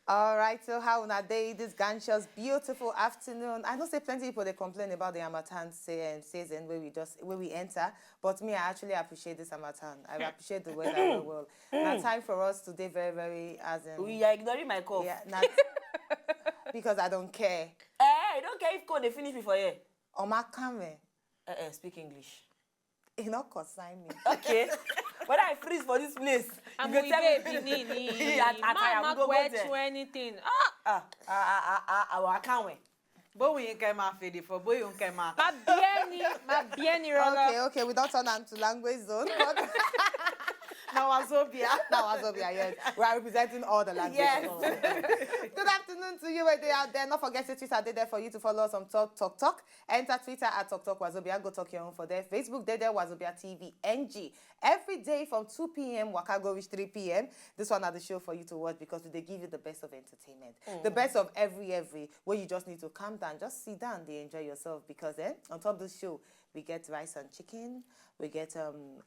All right, so how on a day this ganshaw's beautiful afternoon. I know say plenty people they complain about the Harmattan season where we enter, but me I actually appreciate this Harmattan. I appreciate the weather very well. Now time for us today very as in We are ignoring my cough. yeah, not because I don't care. I don't care if code they finish before you. On my camera, Speak English. it not consign me. Okay. When I freeze for this place, I'm you with go tell baby me. Nini. Mama Mama wear to anything. I can't wait. Boy, you came out for the for boy, you came out. Ma bieni roga. Okay, we don't turn on to language zone. But Now Wazobia. now Wazobia, yes. We are representing all the languages. Yes. Good afternoon to you where they out there. Not forget to Twitter there for you to follow us on Talk. Enter Twitter at Talk Wazobia. Go talk your own for there. Facebook there Wazobia TV NG. Every day from 2 p.m. Waka go reach 3 p.m. This one are the show for you to watch because they give you the best of entertainment. The best of every where you just need to calm down. Just sit down, they enjoy yourself because on top of the show we get rice and chicken, we get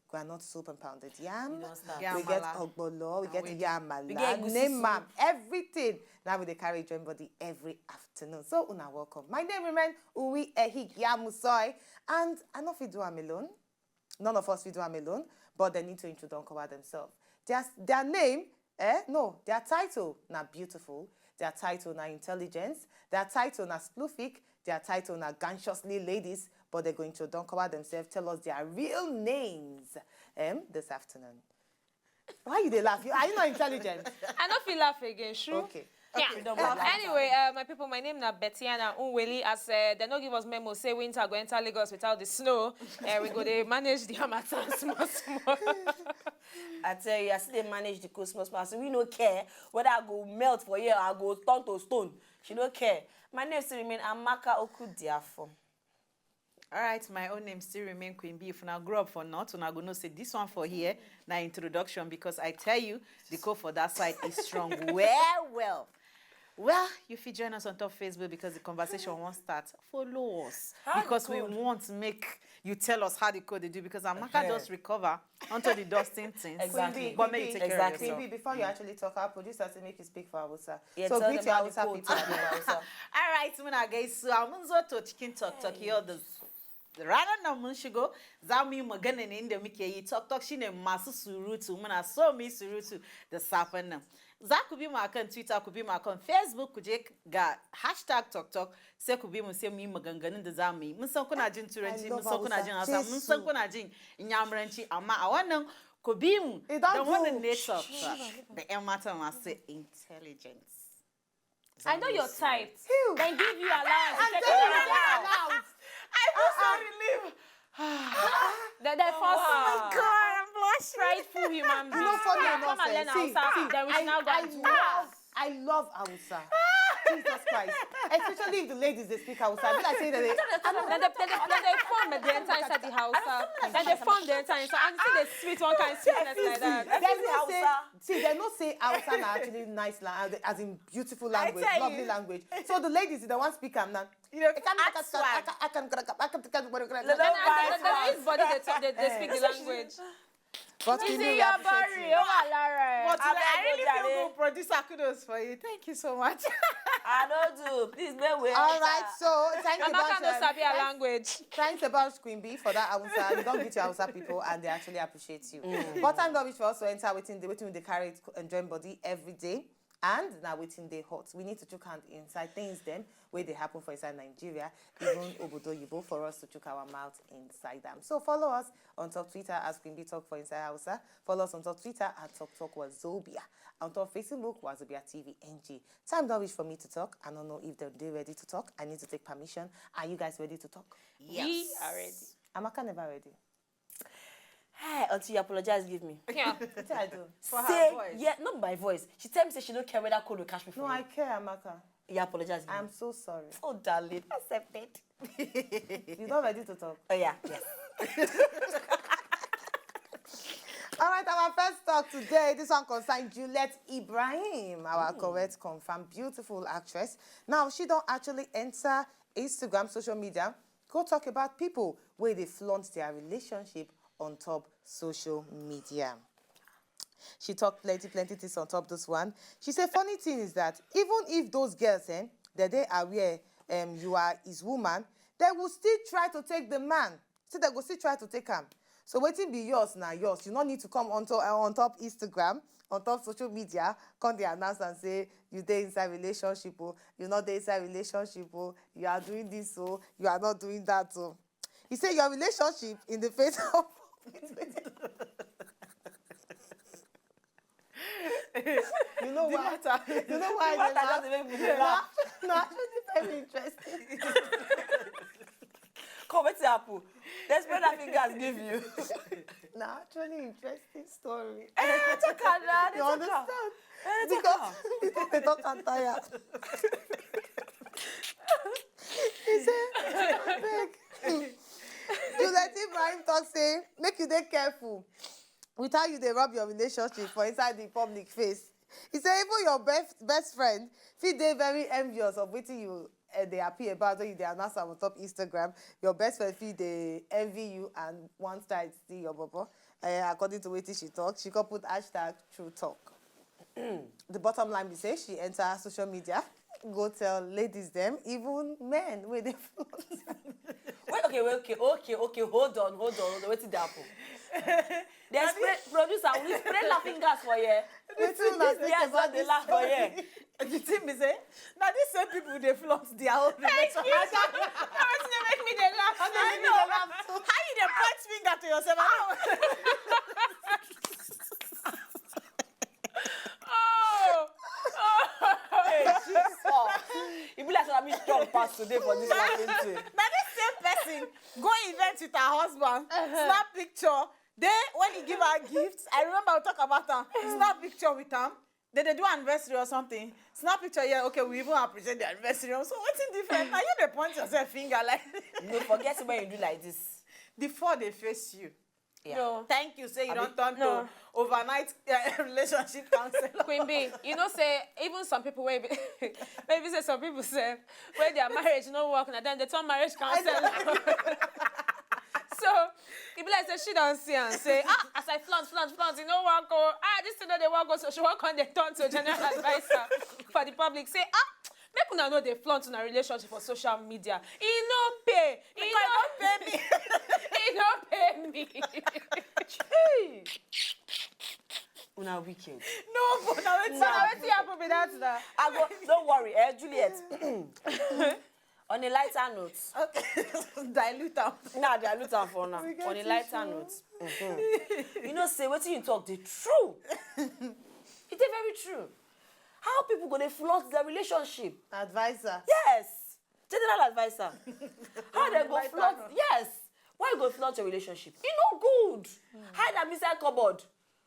granite soup and pounded yam, we get ogbolo, we get yamala, name everything. Now we carry join body every afternoon. So una welcome. My name remains Uwi Ehik Yamusoy, and I know if we do am alone. None of us will do am alone, but they need to introduce themselves. Their name, their title na beautiful, their title na intelligence, their title na sploofic, their title na ganshiously ladies, but they're going to don't cover themselves, tell us their real names this afternoon. Why they laugh? Are you not intelligent? I don't feel laugh again, sure. Okay. Yeah. Anyway, my people, my name is Betiana Unweli. As they don't give us memo, say winter go enter Lagos without the snow. We go they manage the Harmattan small. I tell you, I see they manage the Christmas mass. We no care whether I go melt for you or I go turn to stone. She don't care. My name still remain Amaka Okudiafo. All right, my own name still remain Queen B. If I grow up for not, and I'm going to say this one for here, na introduction, because I tell you, the code for that side is strong. Well, you fit join us on top Facebook because the conversation won't start. Follow us because we want to make you tell us how the code they do because Amaka just recover onto the dusting things. Exactly. But maybe take care of yourself. Before you actually talk, our producer to make you speak for Hausa. Yeah, so tell greet them your how the Hausa code people. All right, muna gaisu mun zo to cikin talk yau da ranar nan mun shigo za mu yi magana ne inda muke yi talk shine masu surutu muna so mu yi surutu da safen nan. Za ku bi mu akan Twitter, ku bi mu akan Facebook, ku je ga #talk sai ku bi mu sai mu yi maganganun da za mu yi. Mun san kuna jin Turanci, mun san kuna jin Hausa, mun san kuna jin Inyamuranci, amma a wannan ku bi mu da wannan ne talk da ƴan mata masu intelligence. I know your type. Then give you allowance. I feel so relieved. The first Oh my God, I'm blushing. prideful human being. No, funny enough, Come and learn see, Hausa. Then we should now go and do it. I love Hausa. Jesus Christ. Especially if the ladies they speak Hausa. I say that Then they form the entire inside the house. Then they form the entire inside. And you see the sweet one kind of sweetness like that. they don't say Hausa na actually nice language, as in beautiful language, lovely language. So the ladies, they want to speak am now. You know, I can Then his body they speak the language. But Is we it really your appreciate body? you. But I really feel good, producer, kudos for you. Thank you so much. I don't do. Please, make way. All right, so thank you Amaka no sabi her about language. thanks about Queen B for that Hausa. You don't get your Hausa people and they actually appreciate you. But time not for us to enter waiting they carry and join body every day. And now waiting they hot. We need to check hand inside things them where they happen for inside Nigeria, even Obodo Yibo for us to check our mouth inside them. So follow us on top Twitter as Queen B Talk for Inside Hausa. Follow us on top Twitter at Talk Wazobia. On top Facebook Wazobia TV NG. Time don't reach for me to talk. I don't know if they're ready to talk. I need to take permission. Are you guys ready to talk? Yes. We are ready. Amaka never ready. Hey, until you apologize, give me. Yeah. What did I do? For her Say, voice. yeah, not by voice. She tell me say she don't care whether code will catch me for No, I care, Amaka. You apologize. Give me. I'm so sorry. Oh, darling, accepted. You're not ready to talk. Oh yeah, yes. All right, our first talk today, this one concerns Juliet Ibrahim, our correct, confirmed, beautiful actress. Now, she don't actually enter Instagram, social media, go talk about people where they flaunt their relationship on top social media. She talked plenty things on top this one. She said, funny thing is that even if those girls, that they are where you are his woman, they will still try to take the man. So they will still try to take him. So waiting be yours now, yours. You don't need to come on top Instagram, on top social media, come the announce and say you dey inside relationship, oh, you're not there inside relationship, oh, you are doing this, oh, you are not doing that, oh. He said your relationship in the face of you know why? You know why? What I just make me laugh. No, actually very interesting. Come, what's apple? Let's spread that fingers give you. No, actually interesting story. You You understand? Because they don't I'm tired. He said, beg. Juliet Ibrahim talk say, make you dey careful with how you dey rub your relationship for inside the public face. He said, even your best friend fit dey very envious of wetin you dey happy about when you dey announce am on top Instagram. Your best friend fit dey envy you and one side still your bobo. According to wetin she talk, she could put hashtag true talk. The bottom line be say she enter social media, go tell ladies them, even men wey dey flaunt. Okay, hold on. Wait till happen. They spray producer, we spray laughing gas for you. Yes, what they laugh for you. The thing is, now these same people they flaunt their own relationship. They make me they laugh. I know. How you dey point finger to yourself? Hey, Jesus. You be like I'm strong pass today for this laughing thing. Now this same person go event with her husband, snap picture. Then when he give her gifts, I remember we talk about her. Snap picture with them. Then they do anniversary or something. Snap picture, yeah, okay, we even appreciate the anniversary. So what's in different? Now you dey point yourself finger like. No, forget when you do like this. Before they face you. Yeah. No. Thank you. Say you don't turn to overnight relationship counselor. Queen B, you know, say even some people maybe say some people say when their marriage no work, and then they turn marriage counselor. So it be like say she don't see and say as I flaunt, you know work oh this thing no dey work oh, so she work on the turn to general advisor for the public say make una know they flaunt in a relationship for social media. He no pay. He no pay me. He no pay me. Una wicked. No, but now it's Wetin happen be that now? I go, don't worry, Juliet. On a lighter note. okay. Dilute them. Nah, dilute am for now. On a lighter note. You know, say what you talk, the true. It's very true. How people gonna flaunt their relationship? Advisor. Yes. General advisor. How they go flaunt? Yes. Why you go flaunt your relationship? It no good. Hide am inside cupboard.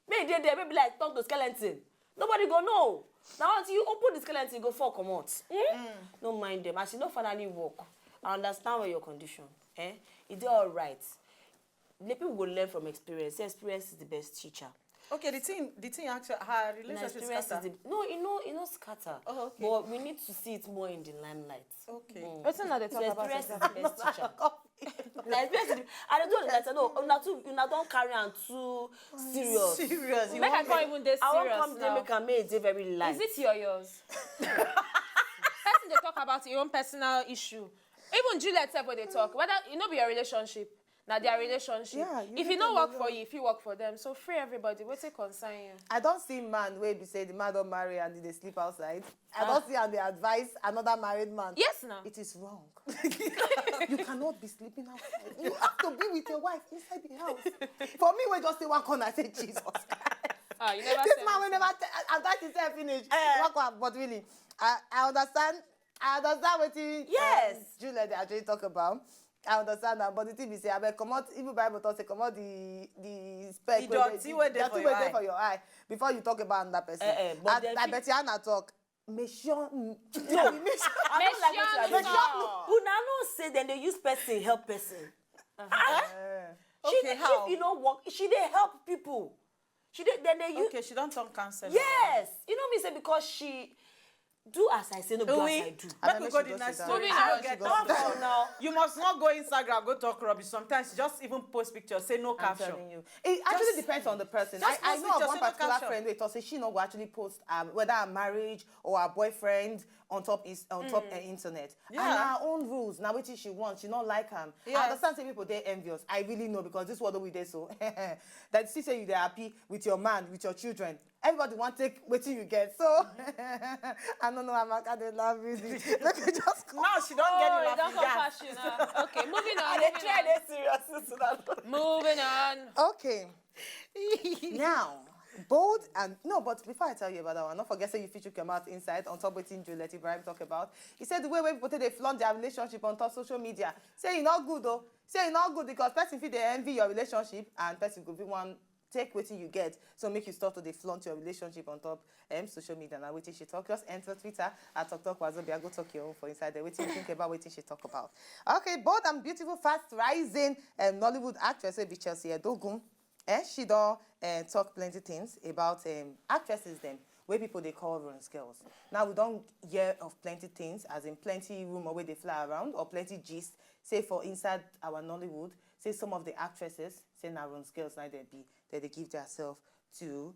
Maybe they there, maybe like talk to skeleton. Nobody go know. Now until you open the skeleton, you go fall come out. Don't mind them. As you don't finally walk, I understand where your condition. It's all right. The people will learn from experience. Experience is the best teacher. Okay, the thing actually, her relationship scatter. No, you know scatter. Oh, okay. But we need to see it more in the limelight. Okay. What's another talk about? Experience is the best teacher. Now, experience is I don't know that. No, you don't carry on too serious. Serious. Make I can't even this I serious won't come there now. make a made it very light. Is it yours? Person they talk about your own personal issue. Even Juliet said when they talk, whether you know be your relationship, now their relationship. Yeah, if you don't work for you, if you work for them, so free everybody. What's it concern you? I don't see man where be say the man don't marry and they sleep outside. I don't see and they advise another married man. Yes, now. It is wrong. You cannot be sleeping outside. You have to be with your wife inside the house. For me, we just say one corner, I say Jesus Christ. You never This said man will never advise himself finish. But really, I understand what Yes. Juliet they actually talk about. I understand that, but the thing is, say, I bet come out. Even Bible talks say come out the spec. The dirty way there for your eye before you talk about another person. but I bet you Anna talk. Make sure. No. Make sure. Una no say then they use person help person. Okay, how? If you don't work, she they help people. Then they use. Okay, she don't turn cancer. Yes, you know me say because she do as I say, no do as I do. Make we go she the goes next sit story. down. I'll She get goes that. sit down. Come on now. You must not go Instagram, go talk rubbish. Sometimes just even post pictures, say no I'm caption. telling you. It actually depends on the person. just I post know of pictures, one say no particular caption. friend who say she not go actually post whether her marriage or her boyfriend on top internet. Yeah. And her own rules. Now what she wants, she not like him. I Yes. understand say people they envious. I really know because this is what we do so. That she say you they happy with your man, with your children. Everybody want take waiting you get. So I don't know I'm not gonna love really. Let me just come. Now she don't get Oh, the it don't laughing come gas. past you now. Okay, moving on. They Moving try on. they serious. Moving on. Okay. Now, bold and no, but before I tell you about that one, not forget say you feature come out inside on top waiting Juliet Ibrahim talk about. He said the way people they flaunt their relationship on top social media. Say you not good though. Say you not good because person feel they envy your relationship and person could be one take waiting you get. So make you start to they flaunt your relationship on top social media. Now waiting she talk. Just enter Twitter at Wazobia. Go talk your own for inside there. Waiting you think about waiting she talk about. Okay, bold and beautiful, fast rising Nollywood actress will be Chelsea Edogun. She don't talk plenty things about actresses them where people they call runs girls. Now we don't hear of plenty things, as in plenty rumor where they fly around or plenty gist. Say for inside our Nollywood, say some of the actresses say now runs girls now they give themselves to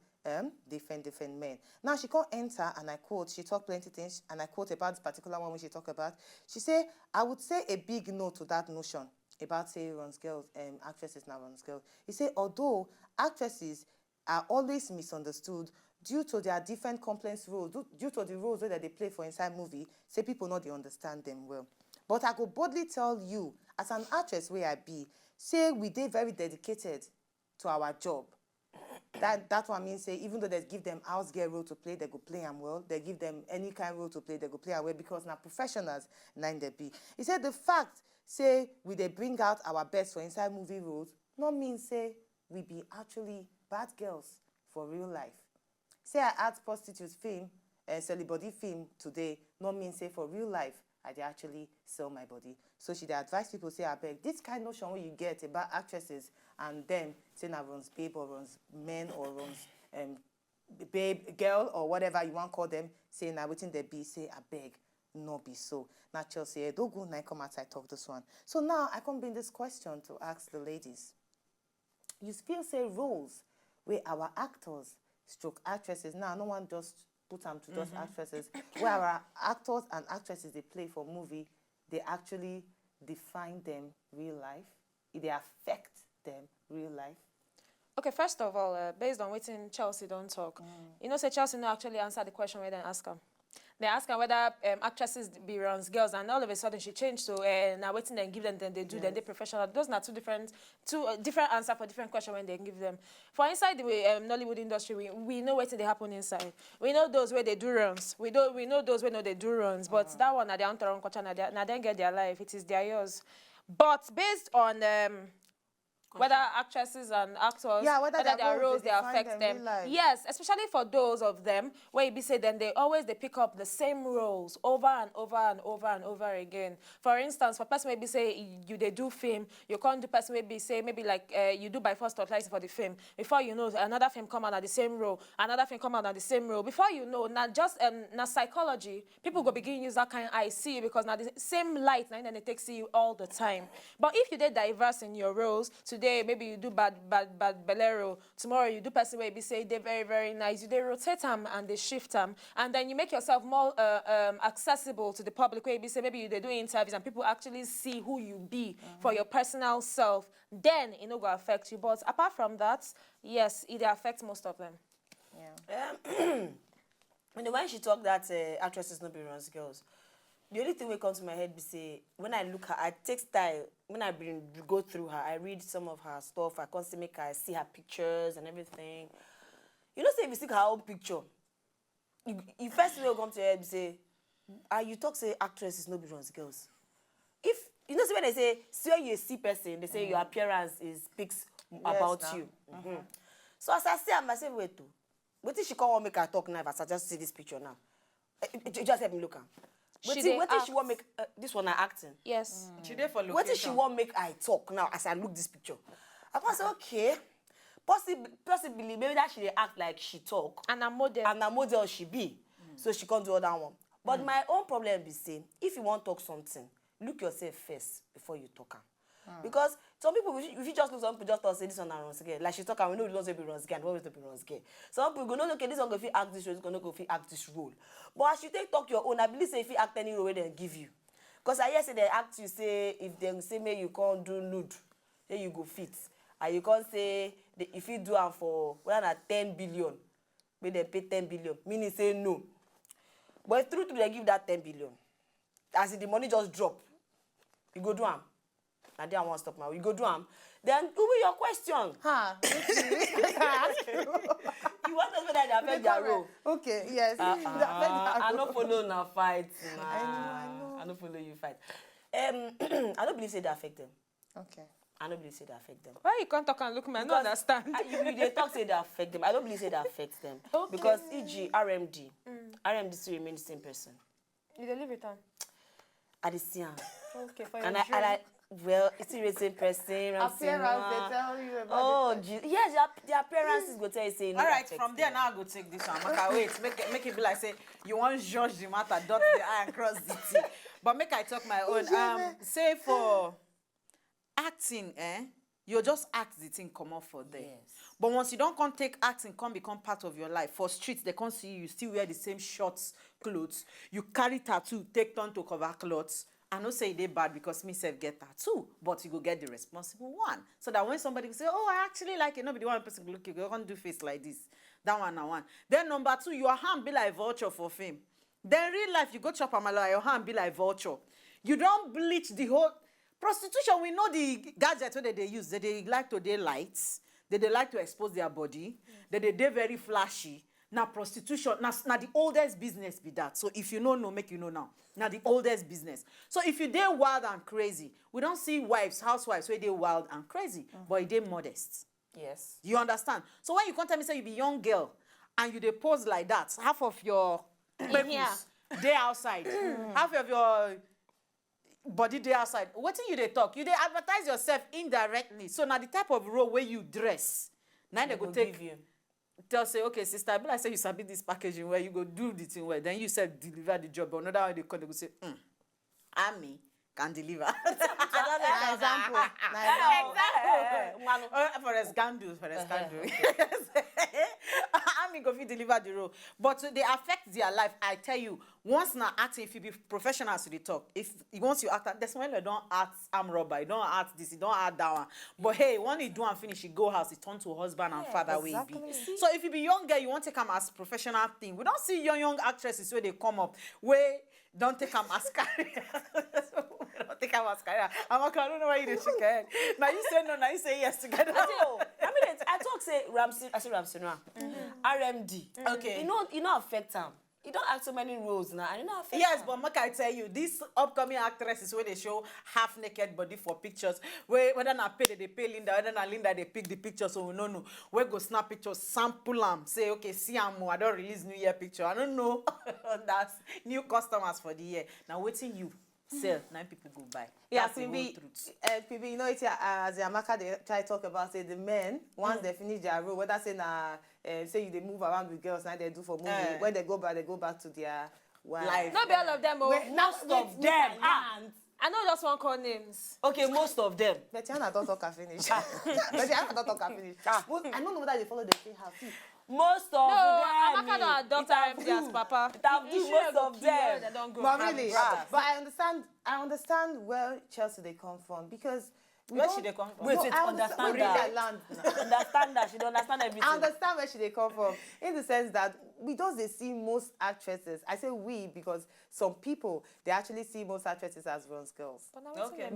different men. Now she can't enter and I quote, she talk plenty things and I quote about this particular one when she talk about. She say, I would say a big no to that notion about say runs girls, actresses now runs girls. He say although actresses are always misunderstood due to their different complex roles, due to the roles that they play for inside movie, say people not they understand them well. But I could boldly tell you, as an actress where I be, say we they very dedicated to our job. That's what I mean. Say even though they give them house girl role to play, they go play them well. They give them any kind of role to play, they go play them well because now professionals nine they be. He said the fact say we they bring out our best for inside movie roles, not mean say we be actually bad girls for real life. Say I add prostitute film and celebrity film today, not mean say for real life I dey actually sell my body. So she dey advise people say I beg this kind of notion where you get about actresses and them say na runs babe or runs men or runs babe girl or whatever you want call them, say na waiting they be say I beg. No be so. Now Chelsea, don't go now come outside talk this one. So now I come bring this question to ask the ladies. You still say roles where our actors stroke actresses. Now no one just put them to just actresses. Where our actors and actresses they play for movie, they actually define them real life. They affect them real life. Okay, first of all, based on waiting Chelsea don't talk. You know, say Chelsea no actually answer the question where they ask her. They ask her whether actresses be runs girls, and all of a sudden she changed to now waiting and give them, then they do, then they professional. Those are two different answers for different questions when they give them. For inside the Nollywood industry, we know what they happen inside. We know those where they do runs. We know those where no they do runs. But that one, they don't culture, now they get their life. It is their yours. But based on whether actresses and actors, whether their roles they define affect them. real life. Yes, especially for those of them where you be say then they pick up the same roles over and over and over and over again. For instance, for person maybe say they do film, you can't do person maybe say maybe like you do by first spotlight for the film. Before you know another film come out at the same role, another film come out at the same role. Before you know, not just na psychology, people go begin use that kind of eye see because now the same light now then they take see you all the time. But if you did diverse in your roles, today maybe you do bad bolero, tomorrow you do person where you be say they're very, very nice. You they rotate them and they shift them, and then you make yourself more accessible to the public where you be say maybe they do interviews and people actually see who you be for your personal self. Then it no go affect you. But apart from that, yes, it affects most of them. When she talk that actresses no be runs girls, the only thing that comes to my head be say when I look her, I take style. When I go through her, I read some of her stuff. I constantly make her see her pictures and everything. You know, say if you see her own picture, you first will come to her and say, you talk say actresses no be runs girls. If you know, say when they say see when you see person, they say your appearance speaks about you. So as I say, I say wait too. What if she can't make her talk now? As I just see this picture now, just help me look at. What if she want make this one acting? Yes. She there for location. What if she want make I talk now as I look this picture? I can say okay, possibly maybe that she dey act like she talk And a model. and a model she be, so she can't do all that one. But my own problem be saying, if you want to talk something, look yourself first before you talk. Because some people, if you just look, some people just talk, say this one runs again. Like she talk, and we know the ones will be runs again, what will be runs again. Some people go, no, okay, this one go fit act this role, this one go fit act this role. But as you take talk your own, I believe say if you act any role, they give you. Because I hear say they act you say if they say me you can't do nude, then you go fit. And you can't say if you do am for 10 billion, may they pay 10 billion. Meaning say no. But if true they give that 10 billion, as if the money just drop, you go do am. I didn't want to stop now. You go do am. Then who be your question? You want to know that they affect their role? Okay, yes. I don't follow na fight. I know. I don't follow you fight. I don't believe say they affect them. Okay. I don't believe say they affect them. Why you can't talk and look me? I don't understand. They talk say they affect them. I don't believe say they affect them. Okay. Because e.g. RMD still remain the same person. You dey live with them. I dey see am. Okay, for your And dream. I well, it's still the same person. Appearance, they tell you about Oh, yes, the appearances go tell you say no. All right, affect from there them. now I go take this one. Maka, wait, make it be like say you want to judge the matter, dot the I and cross the T. But make I talk my own. Say for acting, you just act the thing come off for there. Yes. But once you don't come take acting, come become part of your life. For streets, they can't see you still wear the same shorts, clothes. You carry tattoo, take turn to cover clothes. I know say they bad because me self get tattoo, but you go get the responsible one. So that when somebody say, oh, I actually like it, nobody one person look, you can't do face like this. That one and one. Then number two, your hand be like vulture for fame. Then real life, you go chop amala, your hand be like vulture. You don't bleach the whole prostitution. We know the gadgets that they use. They like to day lights. They like to expose their body. They very flashy. Now prostitution, now the oldest business be that. So if you know, make you know now. Now the oldest business. So if you dey wild and crazy, we don't see housewives where they wild and crazy, but they modest. Yes. You understand? So when you come tell me say you be young girl and you dey pose like that, half of your purpose dey outside, half of your body dey outside. What you dey talk? You dey advertise yourself indirectly. So now the type of role where you dress, now they go take give you. Tell say, okay, sister, I be like say you submit this packaging where you go do the thing where then you said deliver the job. But another one they call, they go say, Army can deliver. example. For a scandal. Army go fit deliver the role. But they affect their life. I tell you, once now acting, if you be professional to the talk, once you act, that's when you don't act arm robber, you don't act this, you don't act that one. But hey, when you do and finish, you go house, you turn to husband and father where you be. So if you be young girl, you want to come as professional thing. We don't see young actresses where they come up, where don't take them as career. Don't take them as career. I don't know why you shake your head. Now you say no, now you say yes together. I talk say Ramsey, I say Ramsey now. RMD. Okay. You know affect them. You don't act so many roles now, and you know affect Yes, them. but make I tell you, these upcoming actresses where they show half naked body for pictures, whether na pay they pay Linda, whether na Linda they pick the picture, so we no. Where go snap pictures, sample them, say okay, see I don't release New Year picture. I don't know. That's new customers for the year. Now waiting you sell, 9 people go buy. Yeah, That's the whole truth. Phoebe, you know, it's as Amaka they try to talk about say the men once they finish their role, whether say say they move around with girls, now they do for movie. When they go back to their Life. Not be all of them. Most of them. I know just one call names. Okay, most of them. Betiana don't talk and finish. Betiana don't talk and finish. I don't know whether they follow the same house. Most of No, them. Amaka don't adopt RMD as papa. Most of them. They don't go. But really, Have but I understand where Chelsea they come from because Where should they come from? Wait, No, I understand understand that. land. Understand that. She don't understand everything. I understand where she they come from in the sense that we don't see most actresses. I say we because some people they actually see most actresses as runs girls. Okay.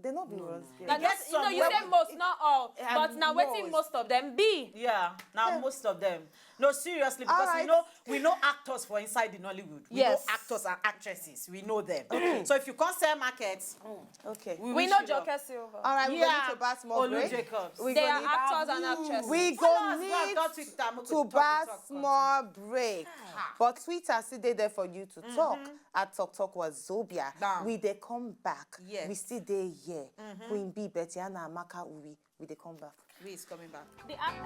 They not be runs girls. Now, Yes, you know, you some- say most, not all. But now, waiting most. most of them be. Yeah, now most of them. No, seriously, because Alright. we know actors for inside the Nollywood. We Yes. know actors and actresses. We know them. So if you can't sell markets, Okay. We wish know you luck. Joker Silver. All right, Yeah. we need to buy small Olu break. Jacobs. We They go are need- actors and actresses. We Follow go us, go and need go Twitter, make we to talk, buy we talk, small break. But Twitter still there for you to talk at Talk Wazobia. Down. We they come back. Yes. We still there here. Queen B, Betiana, Amaka, we they come back. We is coming back. The act-